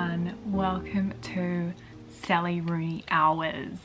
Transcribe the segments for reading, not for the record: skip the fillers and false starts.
everyone, welcome to Sally Rooney Hours.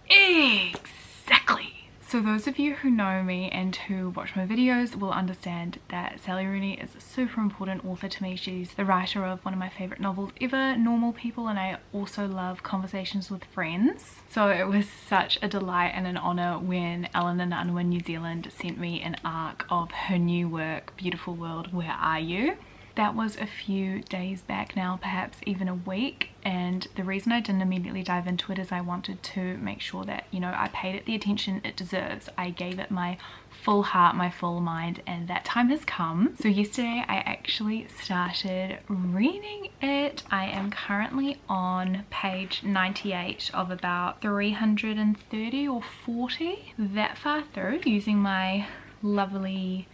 Exactly! So those of you who know me and who watch my videos will understand that Sally Rooney is a super important author to me. She's the writer of one of my favourite novels ever, Normal People, and I also love Conversations with Friends. So it was such a delight and an honour when Allen Unwin New Zealand sent me an ARC of her new work, Beautiful World, Where Are You? That was a few days back now, perhaps even a week, and the reason I didn't immediately dive into it is I wanted to make sure that, you know, I paid it the attention it deserves. I gave it my full heart, my full mind, and that time has come. So yesterday I actually started reading it. I am currently on page 98 of about 330 or 40, that far through, using my lovely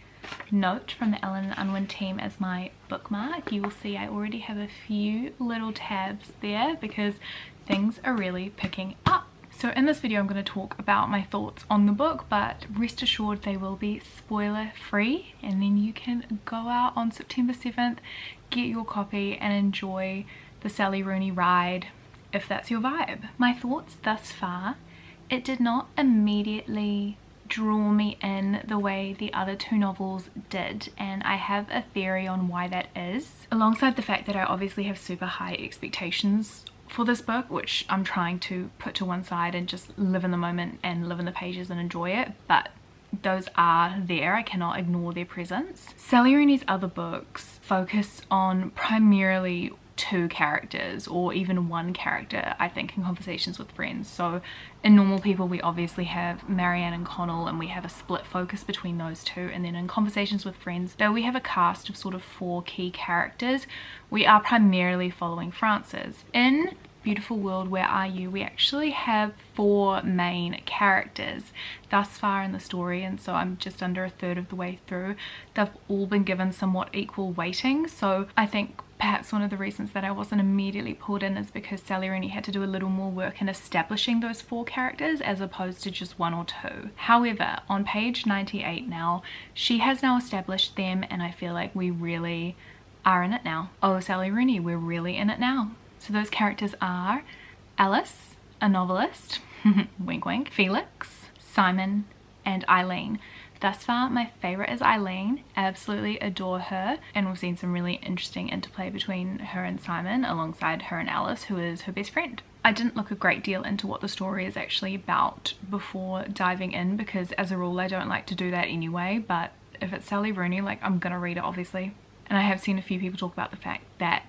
note from the Allen Unwin team as my bookmark. You will see I already have a few little tabs there because things are really picking up. So in this video I'm going to talk about my thoughts on the book, but rest assured they will be spoiler free, and then you can go out on September 7th, get your copy and enjoy the Sally Rooney ride if that's your vibe. My thoughts thus far: it did not immediately draw me in the way the other two novels did, and I have a theory on why that is, alongside the fact that I obviously have super high expectations for this book, which I'm trying to put to one side and just live in the moment and live in the pages and enjoy it, but those are there. I cannot ignore their presence. Sally Rooney's other books focus on primarily two characters, or even one character, I think, in Conversations with Friends. So in Normal People we obviously have Marianne and Connell, and we have a split focus between those two, and then in Conversations with Friends, though we have a cast of sort of four key characters, we are primarily following Frances. In Beautiful World, Where Are You? We actually have four main characters thus far in the story, and so I'm just under a third of the way through. They've all been given somewhat equal weighting, so I think perhaps one of the reasons that I wasn't immediately pulled in is because Sally Rooney had to do a little more work in establishing those four characters as opposed to just one or two. However, on page 98 now, she has now established them, and I feel like we really are in it now. Oh, Sally Rooney, we're really in it now. So those characters are Alice, a novelist, wink wink, Felix, Simon, and Eileen. Thus far, my favourite is Eileen. Absolutely adore her, and we've seen some really interesting interplay between her and Simon, alongside her and Alice, who is her best friend. I didn't look a great deal into what the story is actually about before diving in, because as a rule I don't like to do that anyway, but if it's Sally Rooney, like, I'm gonna read it obviously. And I have seen a few people talk about the fact that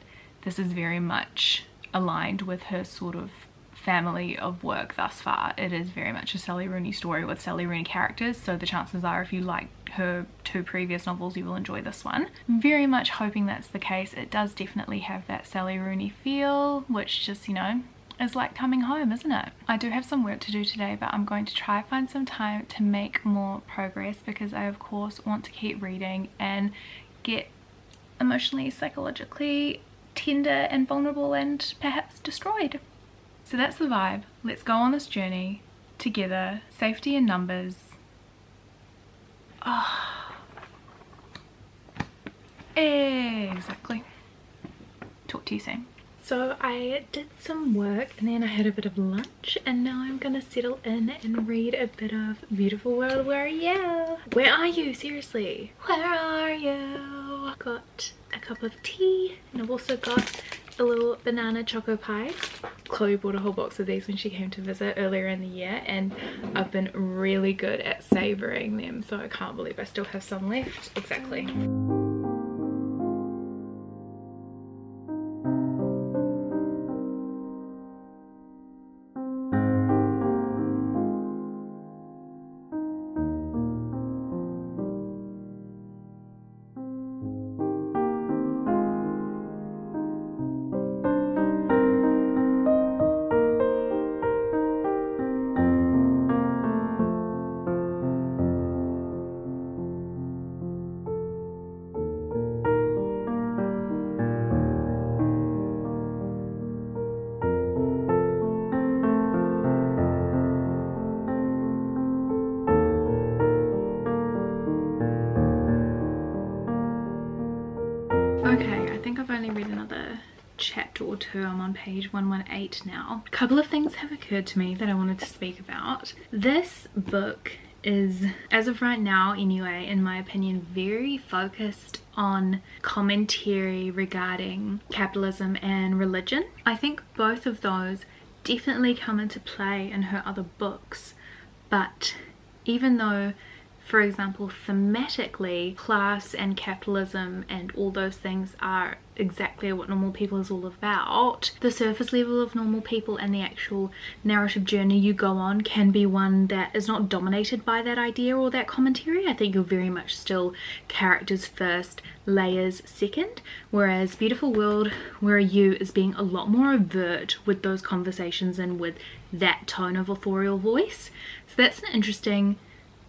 this is very much aligned with her sort of family of work thus far. It is very much a Sally Rooney story with Sally Rooney characters, so the chances are if you like her two previous novels you will enjoy this one. Very much hoping that's the case. It does definitely have that Sally Rooney feel, which just, you know, is like coming home, isn't it? I do have some work to do today, but I'm going to try find some time to make more progress, because I of course want to keep reading and get emotionally, psychologically tender and vulnerable and perhaps destroyed. So that's the vibe. Let's go on this journey together. Safety in numbers. Oh. Exactly. Talk to you soon. So I did some work and then I had a bit of lunch, and now I'm gonna settle in and read a bit of Beautiful World, Where Are You? Where are you? Seriously. Where are you? Got a cup of tea, and I've also got a little banana choco pie. Chloe bought a whole box of these when she came to visit earlier in the year, and I've been really good at savouring them, so I can't believe I still have some left. Exactly. Okay, I think I've only read another chapter or two. I'm on page 118 now. A couple of things have occurred to me that I wanted to speak about. This book is, as of right now anyway, in my opinion, very focused on commentary regarding capitalism and religion. I think both of those definitely come into play in her other books, but even though, for example, thematically class and capitalism and all those things are exactly what Normal People is all about, the surface level of Normal People and the actual narrative journey you go on can be one that is not dominated by that idea or that commentary. I think you're very much still characters first, layers second, whereas Beautiful World, Where Are You is being a lot more overt with those conversations and with that tone of authorial voice. So that's an interesting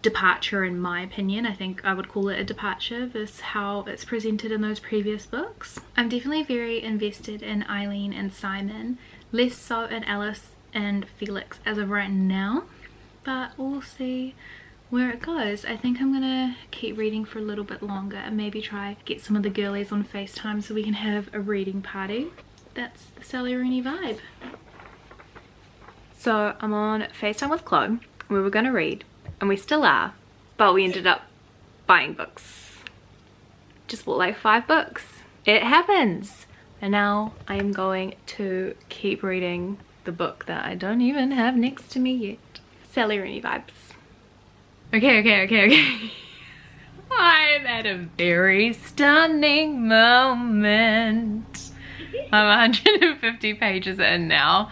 departure in my opinion. I think I would call it a departure versus how it's presented in those previous books. I'm definitely very invested in Eileen and Simon, less so in Alice and Felix as of right now, but we'll see where it goes. I think I'm gonna keep reading for a little bit longer and maybe try get some of the girlies on FaceTime so we can have a reading party. That's the Sally Rooney vibe. So I'm on FaceTime with Chloe. We were gonna read, and we still are, but we ended up buying books. Just bought like 5 books. It happens. And now I am going to keep reading the book that I don't even have next to me yet. Sally Rooney vibes. Okay. I'm at a very stunning moment. I'm 150 pages in now.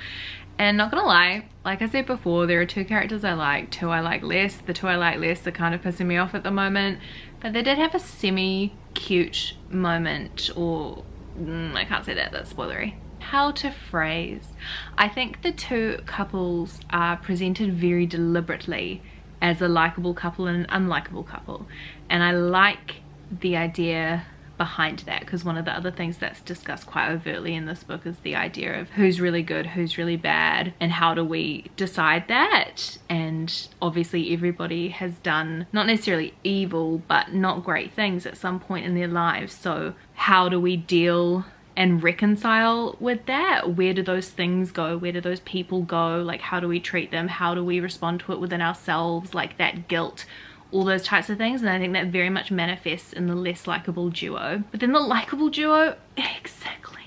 And not gonna lie, like I said before, there are 2 characters I like, 2 I like less. The 2 I like less are kind of pissing me off at the moment, but they did have a semi-cute moment, or I can't say that, that's spoilery. How to phrase. I think the 2 couples are presented very deliberately as a likable couple and an unlikable couple, and I like the idea behind that, because one of the other things that's discussed quite overtly in this book is the idea of who's really good, who's really bad, and how do we decide that. And obviously everybody has done not necessarily evil but not great things at some point in their lives, so how do we deal and reconcile with that? Where do those things go? Where do those people go? Like, how do we treat them? How do we respond to it within ourselves? Like that guilt, all those types of things. And I think that very much manifests in the less likable duo. But then the likable duo, exactly.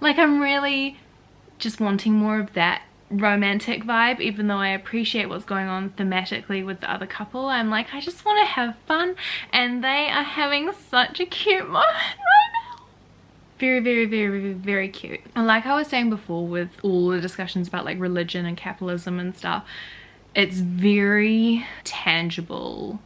Like, I'm really just wanting more of that romantic vibe, even though I appreciate what's going on thematically with the other couple. I'm like, I just want to have fun, and they are having such a cute moment right now. Very cute. And like I was saying before, with all the discussions about like religion and capitalism and stuff, it's very tangible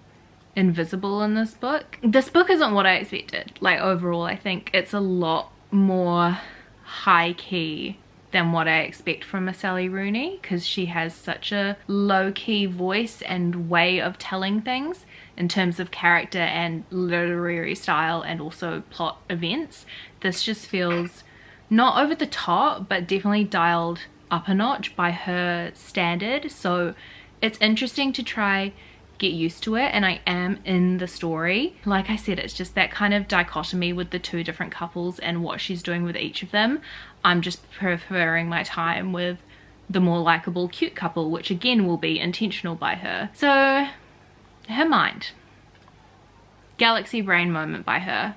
and visible in this book. This book isn't what I expected. Like, overall, I think it's a lot more high key than what I expect from a Sally Rooney, because she has such a low-key voice and way of telling things in terms of character and literary style and also plot events. This just feels not over the top, but definitely dialed up a notch by her standard. So it's interesting to try get used to it, and I am in the story. Like I said, it's just that kind of dichotomy with the 2 different couples and what she's doing with each of them. I'm just preferring my time with the more likable cute couple, which again will be intentional by her. So her mind, galaxy brain moment by her,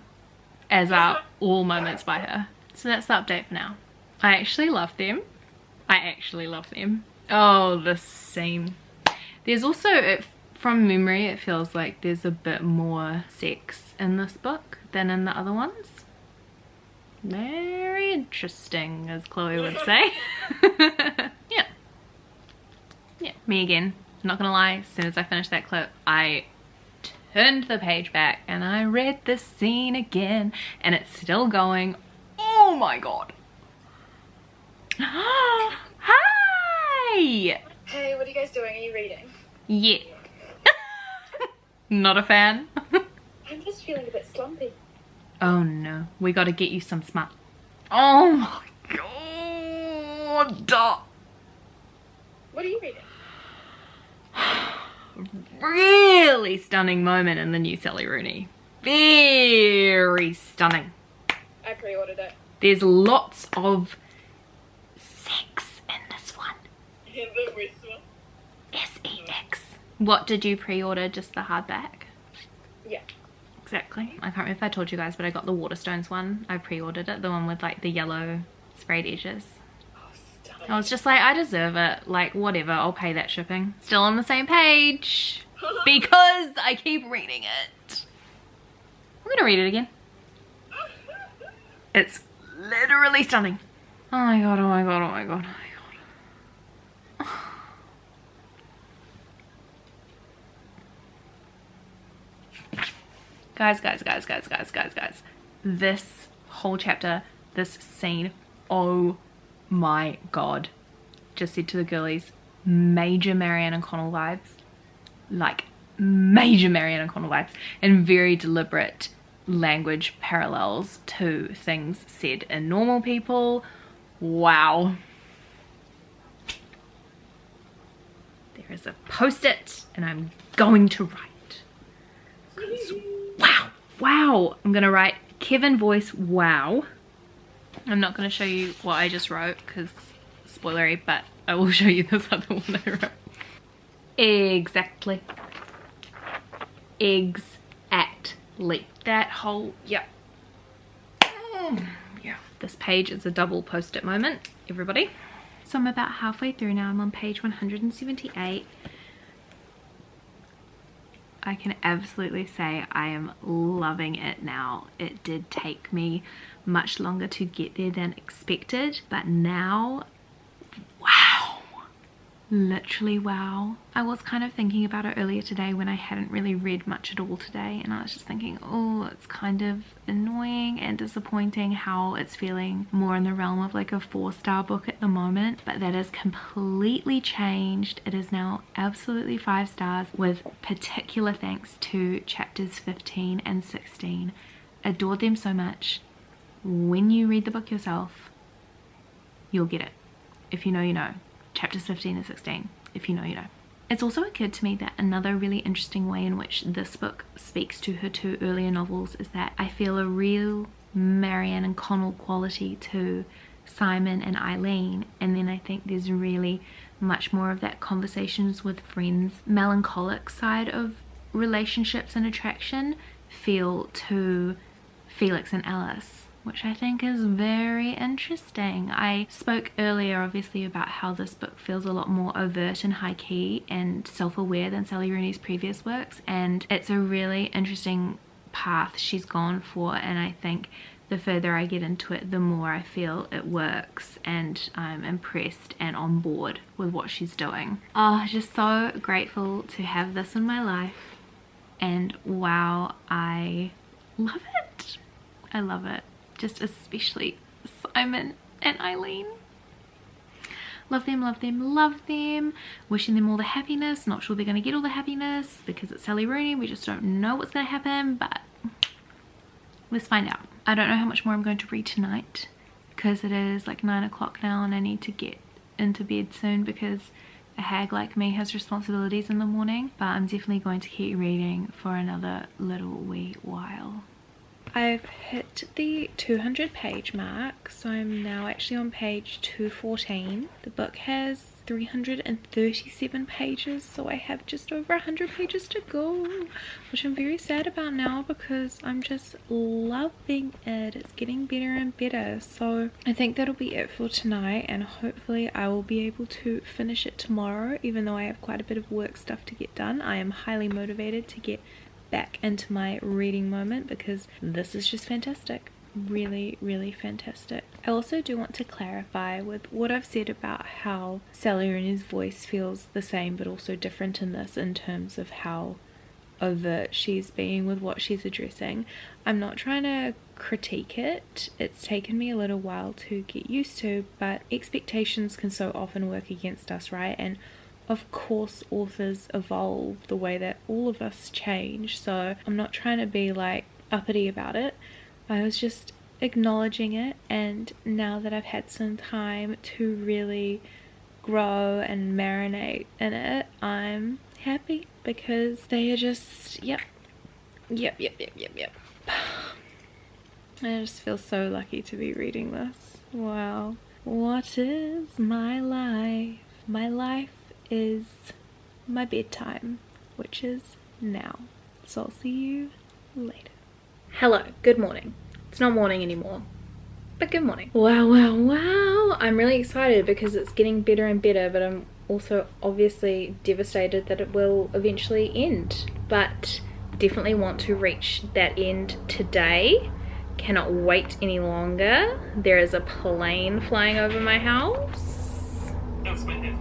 as are all moments by her. So that's the update for now. I actually love them. Oh, the scene. There's also, from memory, it feels like there's a bit more sex in this book than in the other ones. Very interesting, as Chloe would say. Yeah, me again. Not gonna lie, as soon as I finished that clip, I turned the page back and I read the scene again, and it's still going. Oh my god. Hi! Hey, what are you guys doing? Are you reading? Yeah. Not a fan. I'm just feeling a bit slumpy. Oh no, we gotta get you some smart. Oh my god. What are you reading? Really stunning moment in the new Sally Rooney. Very stunning. I pre-ordered it. There's lots of sex in this one. S-E-X. What did you pre-order? Just the hardback? Yeah. Exactly. I can't remember if I told you guys, but I got the Waterstones one. I pre-ordered it, the one with like the yellow sprayed edges. I was just like, I deserve it. Like, whatever, I'll pay that shipping. Still on the same page because I keep reading it. I'm gonna read it again. It's literally stunning. Oh my god, oh my god, oh my god, oh my god. Guys. This whole chapter, this scene, oh my god. Just said to the girlies, major Marianne and Connell vibes. Like, major Marianne and Connell vibes. And very deliberate language parallels to things said in normal people. Wow. There is a post-it and I'm going to write. Wow. I'm gonna write Kevin voice wow. I'm not gonna show you what I just wrote because spoilery, but I will show you this other one I wrote. Exactly. Exactly. That whole, yeah. Yeah. This page is a double post-it moment, everybody. So I'm about halfway through now. I'm on page 178. I can absolutely say I am loving it now. It did take me much longer to get there than expected, but now, wow. Literally wow. I was kind of thinking about it earlier today when I hadn't really read much at all today, and I was just thinking, oh, it's kind of annoying and disappointing how it's feeling more in the realm of like a 4-star book at the moment, but that has completely changed. It is now absolutely 5 stars with particular thanks to chapters 15 and 16. Adored them so much. When you read the book yourself, you'll get it. If you know, you know. Chapters 15 and 16, if you know, you know. It's also occurred to me that another really interesting way in which this book speaks to her 2 earlier novels is that I feel a real Marianne and Connell quality to Simon and Eileen, and then I think there's really much more of that conversations with friends melancholic side of relationships and attraction feel to Felix and Alice, which I think is very interesting. I spoke earlier obviously about how this book feels a lot more overt and high key and self-aware than Sally Rooney's previous works, and it's a really interesting path she's gone for, and I think the further I get into it, the more I feel it works, and I'm impressed and on board with what she's doing. Oh, just so grateful to have this in my life, and wow, I love it. I love it. Just especially Simon and Eileen. Love them, love them, love them. Wishing them all the happiness. Not sure they're going to get all the happiness because it's Sally Rooney. We just don't know what's going to happen, but let's find out. I don't know how much more I'm going to read tonight because it is like 9 o'clock now and I need to get into bed soon because a hag like me has responsibilities in the morning, but I'm definitely going to keep reading for another little wee while. I've hit the 200 page mark, so I'm now actually on page 214. The book has 337 pages, so I have just over 100 pages to go, which I'm very sad about now because I'm just loving it. It's getting better and better, so I think that'll be it for tonight, and hopefully I will be able to finish it tomorrow. Even though I have quite a bit of work stuff to get done, I am highly motivated to get back into my reading moment because this is just fantastic. Really fantastic. I also do want to clarify with what I've said about how Sally Rooney's voice feels the same but also different in this, in terms of how overt she's being with what she's addressing. I'm not trying to critique it. It's taken me a little while to get used to, but expectations can so often work against us, right? And of course authors evolve the way that all of us change, so I'm not trying to be like uppity about it. I was just acknowledging it, and now that I've had some time to really grow and marinate in it, I'm happy because they are just yep. I just feel so lucky to be reading this. Wow. What is my life? My life is my bedtime, which is now. So I'll see you later. Hello, good morning. It's not morning anymore, but good morning. Wow, wow, wow. I'm really excited because it's getting better and better, but I'm also obviously devastated that it will eventually end. But definitely want to reach that end today. Cannot wait any longer. There is a plane flying over my house. That's my head.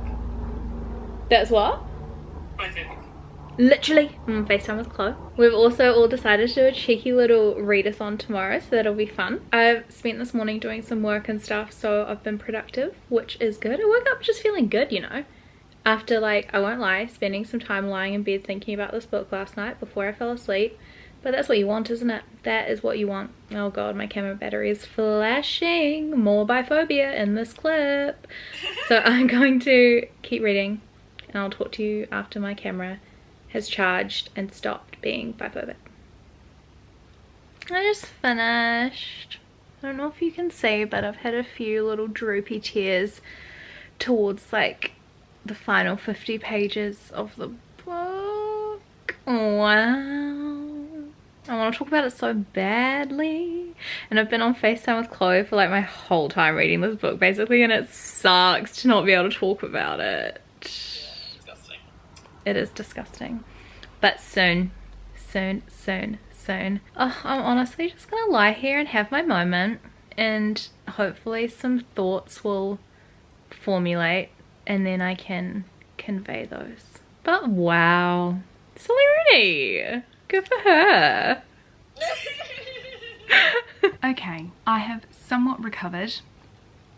That's what? My head. Literally, I'm on FaceTime with Chloe. We've also all decided to do a cheeky little readathon tomorrow, so that'll be fun. I've spent this morning doing some work and stuff, so I've been productive, which is good. I woke up just feeling good, you know. After, like, I won't lie, spending some time lying in bed thinking about this book last night before I fell asleep. But that's what you want, isn't it? That is what you want. Oh god, my camera battery is flashing. More biphobia in this clip. So I'm going to keep reading, and I'll talk to you after my camera has charged and stopped being biphobic. I just finished. I don't know if you can see, but I've had a few little droopy tears towards like the final 50 pages of the book. Wow. I want to talk about it so badly. And I've been on FaceTime with Chloe for like my whole time reading this book basically, and it sucks to not be able to talk about it. Disgusting. It is disgusting. But soon. Soon, soon, soon. Oh, I'm honestly just gonna lie here and have my moment, and hopefully some thoughts will formulate and then I can convey those. But wow. Silly Rooney. Good for her. Okay, I have somewhat recovered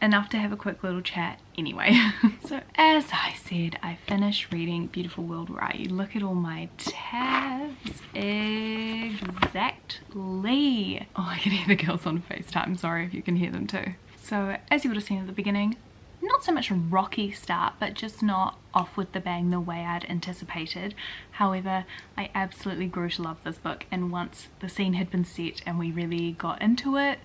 enough to have a quick little chat anyway. So as I said, I finished reading Beautiful World Where Are You. Look at all my tabs. Exactly. Oh, I can hear the girls on FaceTime. Sorry if you can hear them too. So as you would have seen at the beginning, not so much a rocky start, but just not off with the bang the way I'd anticipated. However, I absolutely grew to love this book, and once the scene had been set and we really got into it,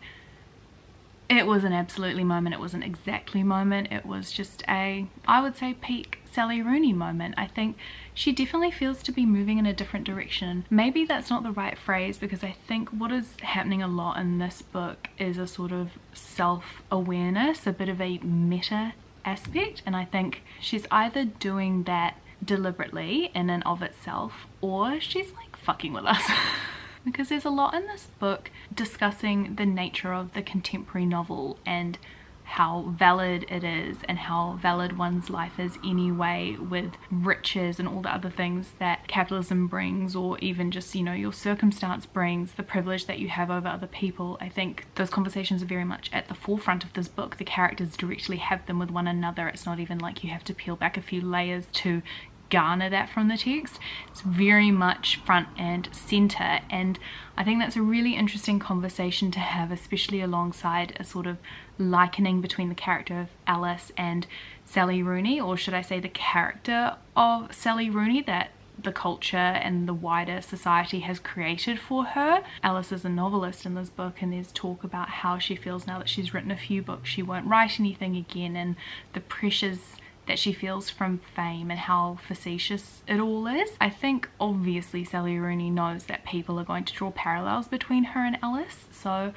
it was an absolutely moment. It wasn't exactly moment. It was just a, I would say, peak Sally Rooney moment. I think she definitely feels to be moving in a different direction. Maybe that's not the right phrase, because I think what is happening a lot in this book is a sort of self-awareness, a bit of a meta aspect, and I think she's either doing that deliberately in and of itself, or she's like fucking with us. Because there's a lot in this book discussing the nature of the contemporary novel and how valid it is, and how valid one's life is anyway, with riches and all the other things that capitalism brings, or even just, you know, your circumstance brings, the privilege that you have over other people. I think those conversations are very much at the forefront of this book. The characters directly have them with one another. It's not even like you have to peel back a few layers to garner that from the text. It's very much front and center, and I think that's a really interesting conversation to have, especially alongside a sort of likening between the character of Alice and Sally Rooney, or should I say the character of Sally Rooney that the culture and the wider society has created for her. Alice is a novelist in this book, and there's talk about how she feels now that she's written a few books she won't write anything again, and the pressures that she feels from fame and how facetious it all is. I think obviously Sally Rooney knows that people are going to draw parallels between her and Alice, so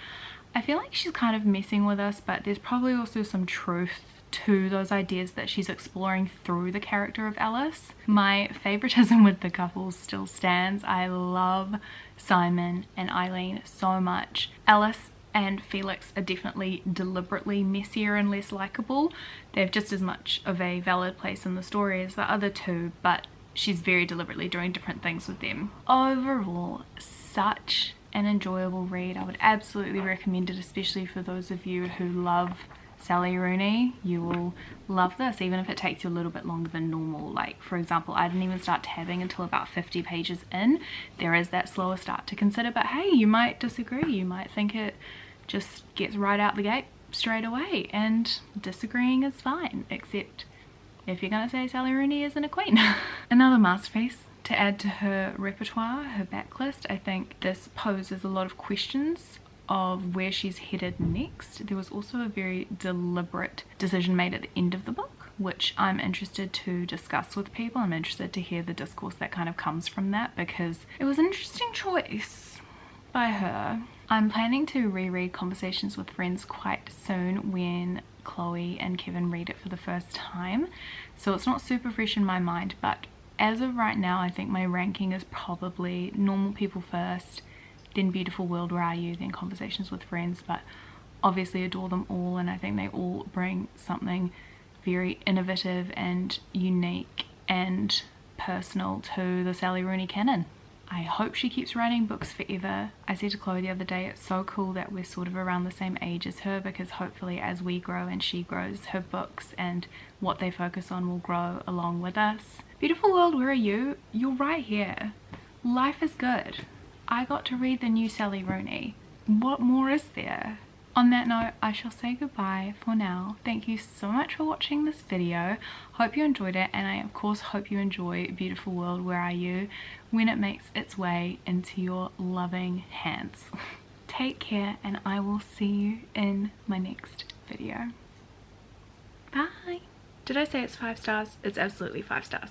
I feel like she's kind of messing with us, but there's probably also some truth to those ideas that she's exploring through the character of Alice. My favoritism with the couple still stands. I love Simon and Eileen so much. Alice and Felix are definitely deliberately messier and less likable. They have just as much of a valid place in the story as the other two, but she's very deliberately doing different things with them. Overall, such an enjoyable read. I would absolutely recommend it, especially for those of you who love Sally Rooney. You will love this, even if it takes you a little bit longer than normal. Like, for example, I didn't even start tabbing until about 50 pages in. There is that slower start to consider, but hey, you might disagree. You might think it just gets right out the gate straight away, and disagreeing is fine, except if you're gonna say Sally Rooney isn't a queen. Another masterpiece to add to her repertoire, her backlist. I think this poses a lot of questions of where she's headed next. There was also a very deliberate decision made at the end of the book, which I'm interested to discuss with people. I'm interested to hear the discourse that kind of comes from that, because it was an interesting choice by her. I'm planning to reread Conversations with Friends quite soon when Chloe and Kevin read it for the first time, so it's not super fresh in my mind, but as of right now I think my ranking is probably Normal People first, then Beautiful World, Where Are You, then Conversations with Friends, but obviously adore them all, and I think they all bring something very innovative and unique and personal to the Sally Rooney canon. I hope she keeps writing books forever. I said to Chloe the other day, it's so cool that we're sort of around the same age as her, because hopefully as we grow and she grows, her books and what they focus on will grow along with us. Beautiful World, Where Are You? You're right here. Life is good. I got to read the new Sally Rooney. What more is there? On that note, I shall say goodbye for now. Thank you so much for watching this video. Hope you enjoyed it, and I of course hope you enjoy Beautiful World, Where Are You when it makes its way into your loving hands. Take care, and I will see you in my next video. Bye! Did I say it's 5 stars? It's absolutely 5 stars.